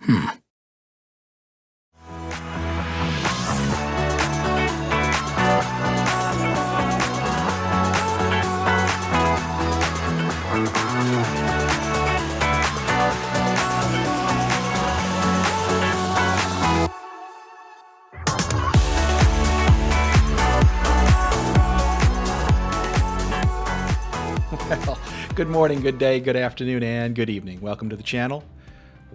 Well, good morning, good day, good afternoon, and good evening. Welcome to the channel,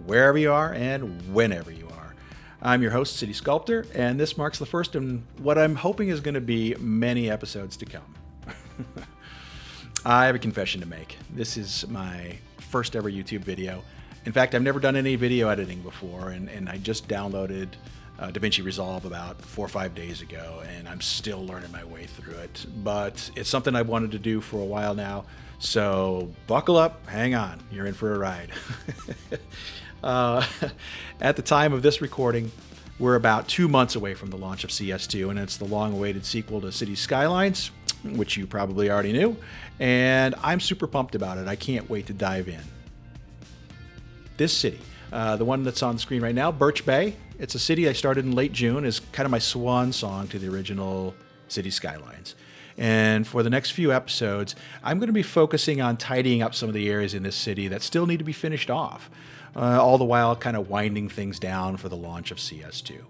wherever you are and whenever you are. I'm your host, City Sculptor, and this marks the first in what I'm hoping is going to be many episodes to come. I have a confession to make. This is my first ever YouTube video. In fact, I've never done any video editing before, and I just downloaded DaVinci Resolve about 4 or 5 days ago, and I'm still learning my way through it. But it's something I've wanted to do for a while now, so buckle up, hang on, you're in for a ride. At the time of this recording, we're about 2 months away from the launch of CS2, and it's the long-awaited sequel to Cities Skylines, which you probably already knew, and I'm super pumped about it. I can't wait to dive in. This city, the one that's on the screen right now, Birch Bay. It's a city I started in late June, is kind of my swan song to the original City Skylines. And for the next few episodes, I'm going to be focusing on tidying up some of the areas in this city that still need to be finished off, all the while kind of winding things down for the launch of CS2.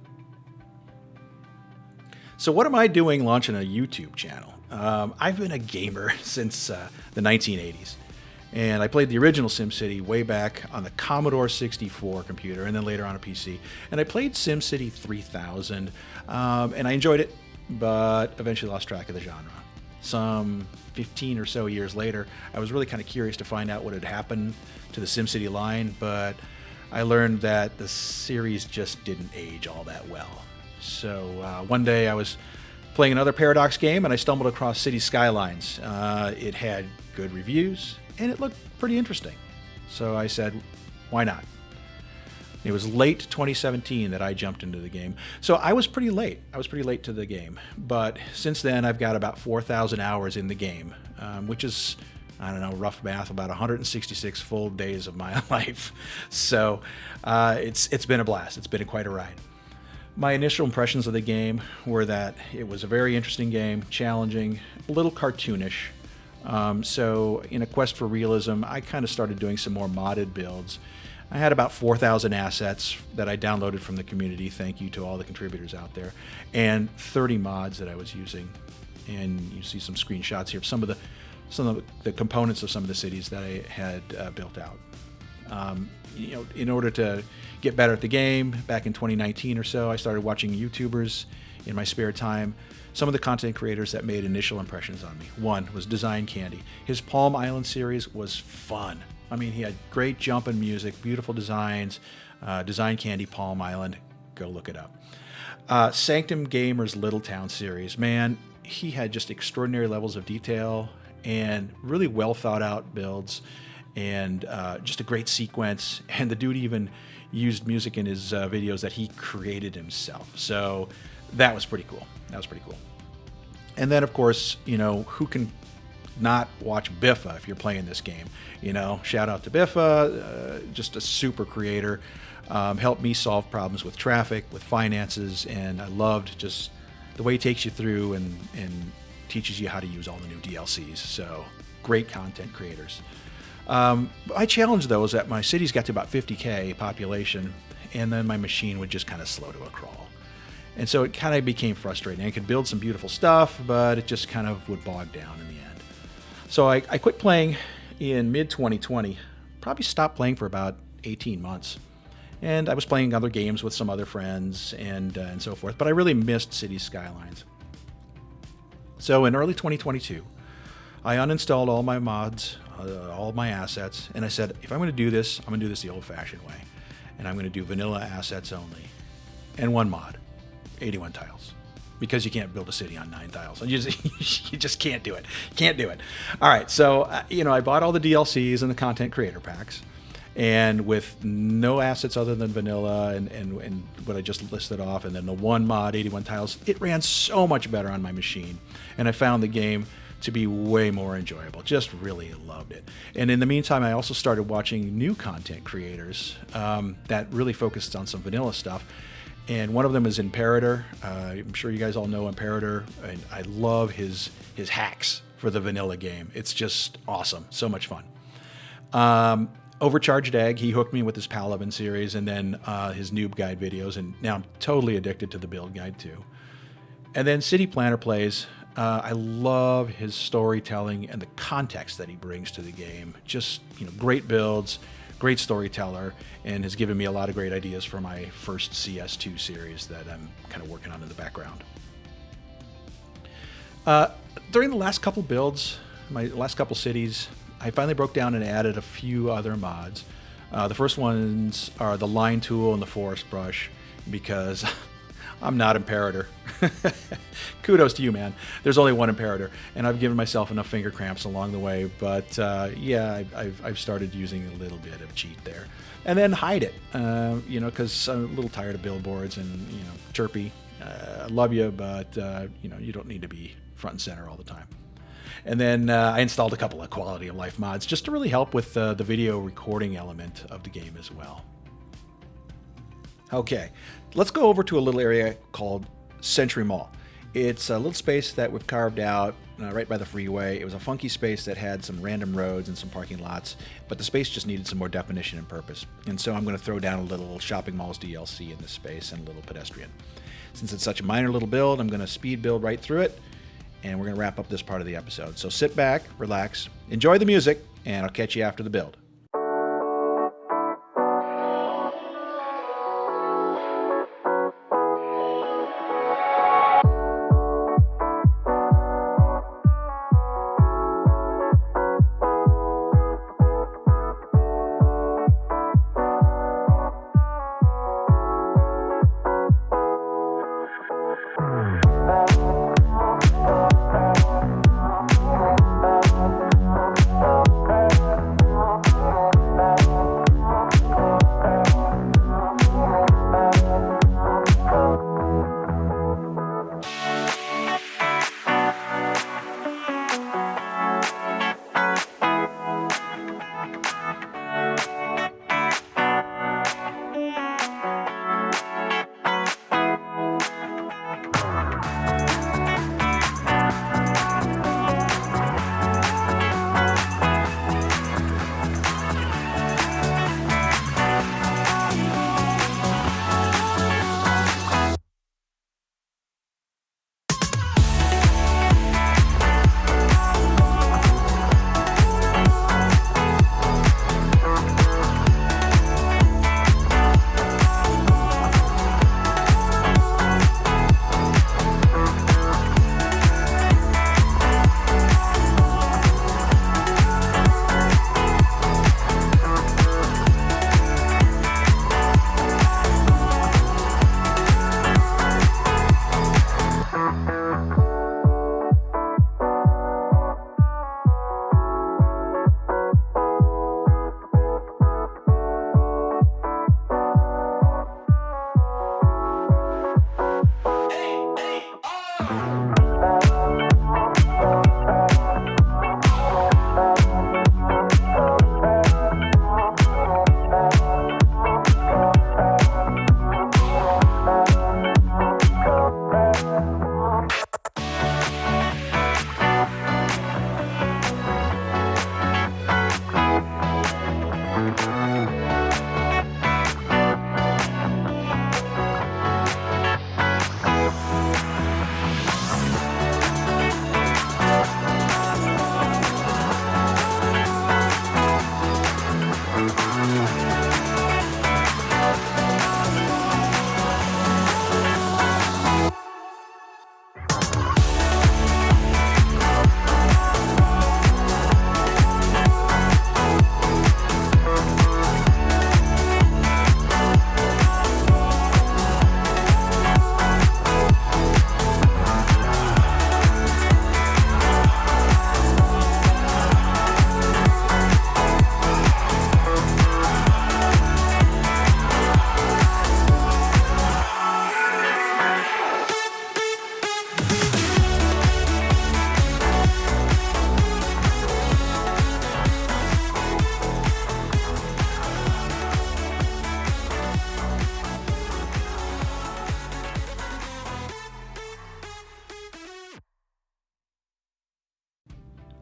So what am I doing launching a YouTube channel? I've been a gamer since the 1980s. And I played the original SimCity way back on the Commodore 64 computer, and then later on a PC. And I played SimCity 3000, and I enjoyed it, but eventually lost track of the genre. Some 15 or so years later, I was really kind of curious to find out what had happened to the SimCity line, but I learned that the series just didn't age all that well. So one day I was playing another Paradox game, and I stumbled across City Skylines. It had good reviews, and it looked pretty interesting. So I said, why not? It was late 2017 that I jumped into the game. So I was pretty late. I was pretty late to the game. But since then, I've got about 4,000 hours in the game, which is, I don't know, rough math, about 166 full days of my life. So it's been a blast. It's been quite a ride. My initial impressions of the game were that it was a very interesting game, challenging, a little cartoonish. So in a quest for realism, I kind of started doing some more modded builds. I had about 4,000 assets that I downloaded from the community. Thank you to all the contributors out there, and 30 mods that I was using. And you see some screenshots here of some of the components of some of the cities that I had built out. In order to get better at the game, back in 2019 or so, I started watching YouTubers in my spare time. Some of the content creators that made initial impressions on me. One was Design Candy. His Palm Island series was fun. I mean, he had great jumping music, beautiful designs. Design Candy, Palm Island, go look it up. Sanctum Gamer's Little Town series, man, he had just extraordinary levels of detail and really well thought out builds, and just a great sequence. And the dude even used music in his videos that he created himself. So that was pretty cool. And then, of course, who can not watch Biffa if you're playing this game? Shout out to Biffa, just a super creator. Helped me solve problems with traffic, with finances, and I loved just the way he takes you through and teaches you how to use all the new DLCs. So great content creators. I challenged those that my cities got to about 50K population, and then my machine would just kind of slow to a crawl. And so it kind of became frustrating. I could build some beautiful stuff, but it just kind of would bog down in the end. So I quit playing in mid-2020, probably stopped playing for about 18 months. And I was playing other games with some other friends and so forth, but I really missed Cities Skylines. So in early 2022, I uninstalled all my mods, all my assets, and I said, if I'm going to do this, I'm going to do this the old-fashioned way. And I'm going to do vanilla assets only. And one mod. 81 tiles, because you can't build a city on 9 tiles. You just can't do it. Can't do it. All right, so I bought all the DLCs and the content creator packs, and with no assets other than vanilla and what I just listed off, and then the one mod, 81 tiles, it ran so much better on my machine, and I found the game to be way more enjoyable. Just really loved it. And in the meantime, I also started watching new content creators that really focused on some vanilla stuff. And one of them is Imperator. I'm sure you guys all know Imperator, and I love his hacks for the vanilla game. It's just awesome. So much fun. Overcharged Egg, he hooked me with his PAL 11 series and then his noob guide videos, and now I'm totally addicted to the build guide too. And then City Planner Plays. I love his storytelling and the context that he brings to the game. Just, great builds, great storyteller, and has given me a lot of great ideas for my first CS2 series that I'm kind of working on in the background. During the last couple builds, my last couple cities, I finally broke down and added a few other mods. The first ones are the line tool and the forest brush, because I'm not Imperator. Kudos to you, man. There's only one Imperator, and I've given myself enough finger cramps along the way, but yeah, I've started using a little bit of cheat there. And then hide it, because I'm a little tired of billboards and, chirpy. I love you, but, you don't need to be front and center all the time. And then I installed a couple of quality of life mods just to really help with the video recording element of the game as well. Okay, let's go over to a little area called Century Mall. It's a little space that we've carved out right by the freeway. It was a funky space that had some random roads and some parking lots, but the space just needed some more definition and purpose. And so I'm going to throw down a little shopping malls DLC in this space and a little pedestrian. Since it's such a minor little build, I'm going to speed build right through it, and we're going to wrap up this part of the episode. So sit back, relax, enjoy the music, and I'll catch you after the build.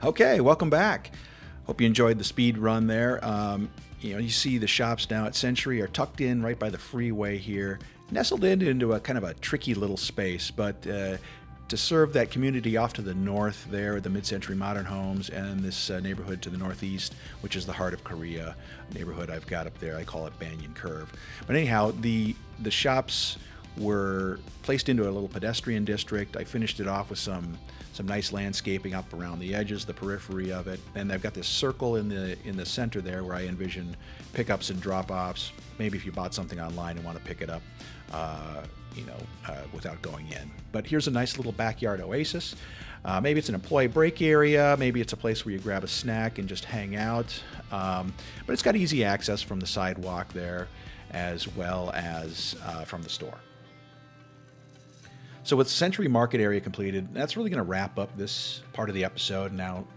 Okay, welcome back. Hope you enjoyed the speed run there. You see the shops now at Century are tucked in right by the freeway here, nestled into a kind of a tricky little space, but to serve that community off to the north there, the mid-century modern homes, and this neighborhood to the northeast, which is the heart of Korea, neighborhood I've got up there. I call it Banyan Curve. But anyhow, the shops were placed into a little pedestrian district. I finished it off with some nice landscaping up around the edges, the periphery of it, and I've got this circle in the center there where I envision pickups and drop-offs. Maybe if you bought something online and want to pick it up, without going in. But here's a nice little backyard oasis. Maybe it's an employee break area. Maybe it's a place where you grab a snack and just hang out. But it's got easy access from the sidewalk there, as well as from the store. So with Century Market area completed, that's really going to wrap up this part of the episode. Now,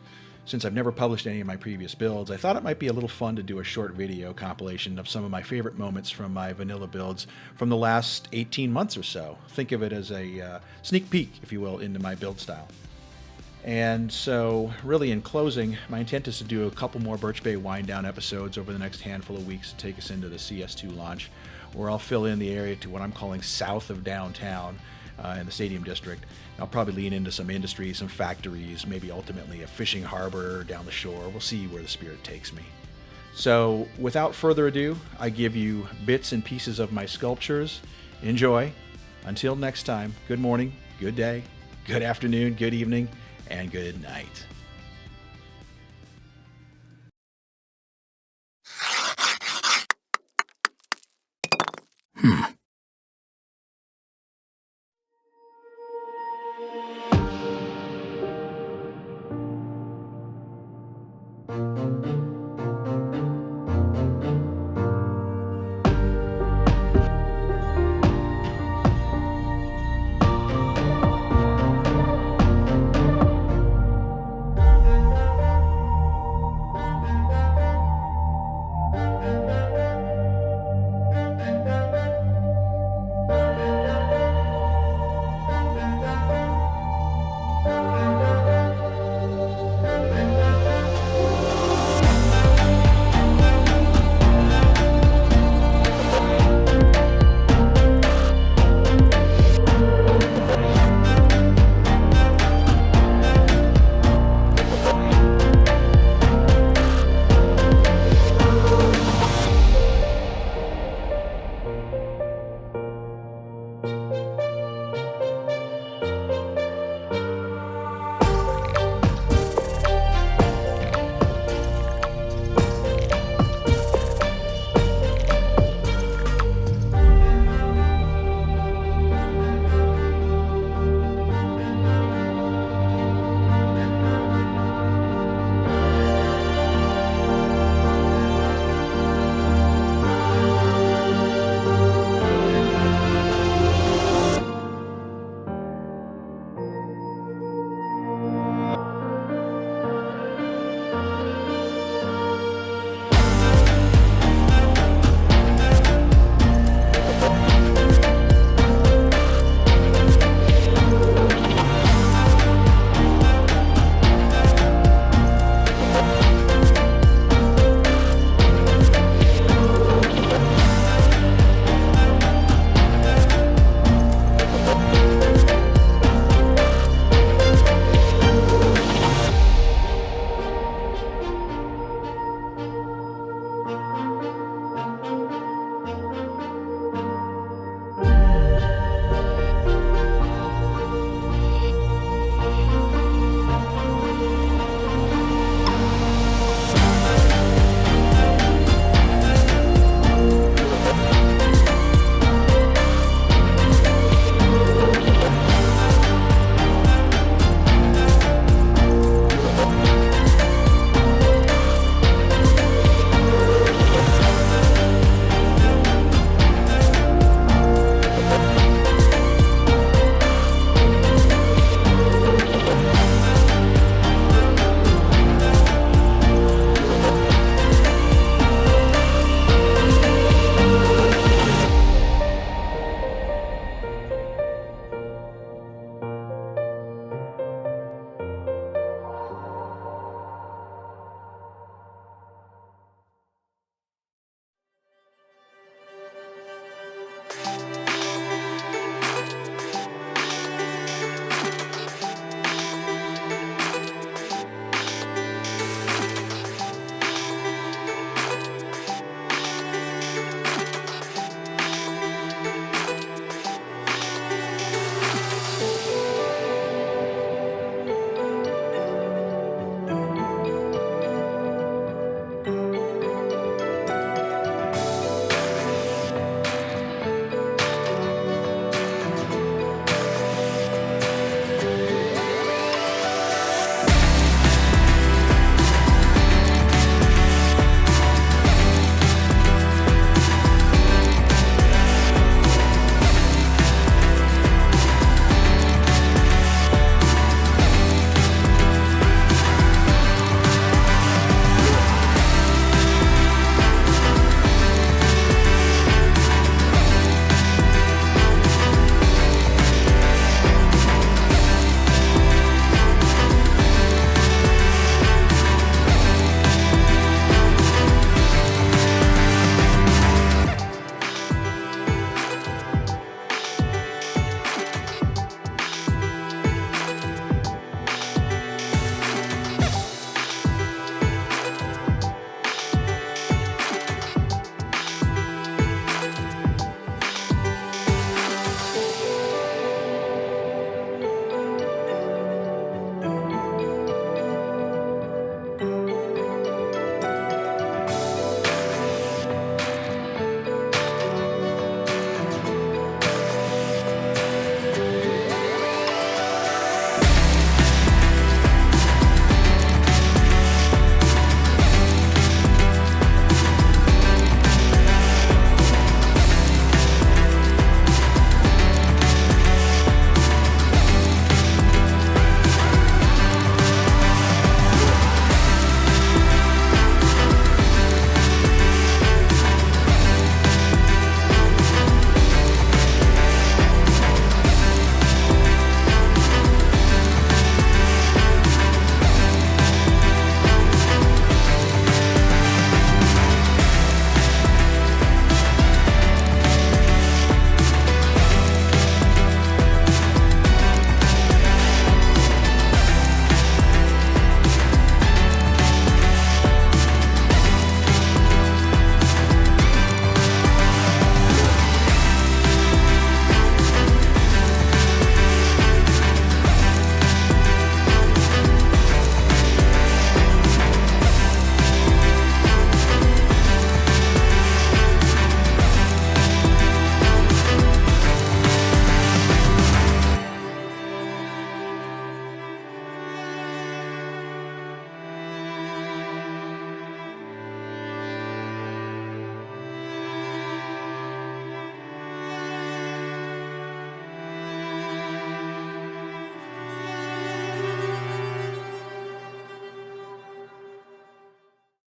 since I've never published any of my previous builds, I thought it might be a little fun to do a short video compilation of some of my favorite moments from my vanilla builds from the last 18 months or so. Think of it as a sneak peek, if you will, into my build style. And so, really in closing, my intent is to do a couple more Birch Bay wind down episodes over the next handful of weeks to take us into the CS2 launch, where I'll fill in the area to what I'm calling south of downtown, in the Stadium District. I'll probably lean into some industries, some factories, maybe ultimately a fishing harbor down the shore. We'll see where the spirit takes me. So without further ado, I give you bits and pieces of my sculptures. Enjoy. Until next time, good morning, good day, good afternoon, good evening, and good night.